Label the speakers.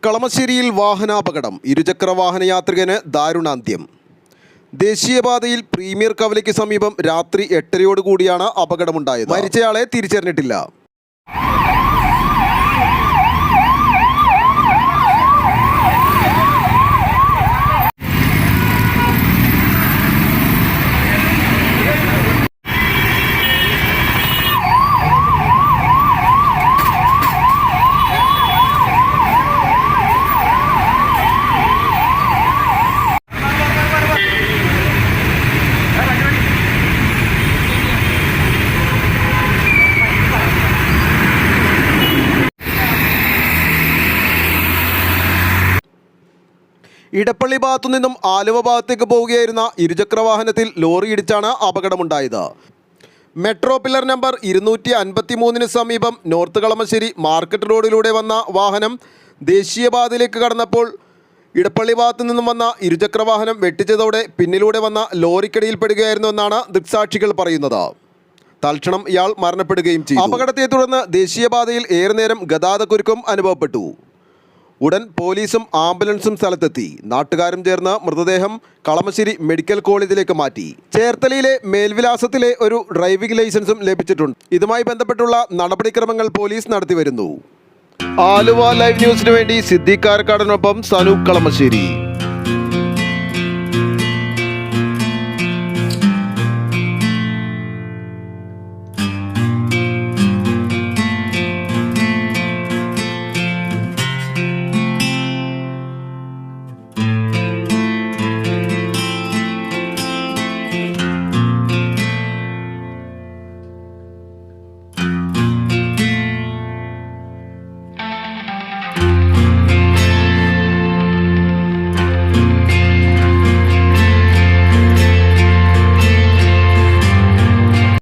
Speaker 1: കളമശ്ശേരിയിൽ വാഹനാപകടം. ഇരുചക്ര വാഹന യാത്രികന് ദാരുണാന്ത്യം. ദേശീയപാതയിൽ പ്രീമിയർ കവലയ്ക്ക് സമീപം രാത്രി 8:30 അപകടമുണ്ടായത്. മരിച്ചയാളെ തിരിച്ചറിഞ്ഞിട്ടില്ല. ഇടപ്പള്ളി ഭാഗത്തു നിന്നും ആലുവ ഭാഗത്തേക്ക് പോവുകയായിരുന്ന ഇരുചക്ര വാഹനത്തിൽ ലോറി ഇടിച്ചാണ് അപകടമുണ്ടായത്. മെട്രോ പില്ലർ നമ്പർ 253 സമീപം നോർത്ത് കളമശ്ശേരി മാർക്കറ്റ് റോഡിലൂടെ വന്ന വാഹനം ദേശീയപാതയിലേക്ക് കടന്നപ്പോൾ ഇടപ്പള്ളി ഭാഗത്തു നിന്നും വന്ന ഇരുചക്ര വാഹനം വെട്ടിച്ചതോടെ പിന്നിലൂടെ വന്ന ലോറിക്കടിയിൽപ്പെടുകയായിരുന്നുവെന്നാണ് ദൃക്സാക്ഷികൾ പറയുന്നത്. തൽക്ഷണം ഇയാൾ മരണപ്പെടുകയും ചെയ്തു. അപകടത്തെ തുടർന്ന് ദേശീയപാതയിൽ ഏറെ നേരം ഗതാഗതക്കുരുക്കും അനുഭവപ്പെട്ടു. ഉടൻ പോലീസും ആംബുലൻസും സ്ഥലത്തെത്തി. നാട്ടുകാരും ചേർന്ന് മൃതദേഹം കളമശ്ശേരി മെഡിക്കൽ കോളേജിലേക്ക് മാറ്റി. ചേർത്തലയിലെ മേൽവിലാസത്തിലെ ഒരു ഡ്രൈവിംഗ് ലൈസൻസും ലഭിച്ചിട്ടുണ്ട്. ഇതുമായി ബന്ധപ്പെട്ടുള്ള നടപടിക്രമങ്ങൾ പോലീസ് നടത്തിവരുന്നു. ആലുവ ലൈവ് ന്യൂസിനു വേണ്ടി സിദ്ദീഖ് കാരക്കാടിനൊപ്പം സനൂപ് കളമശ്ശേരി.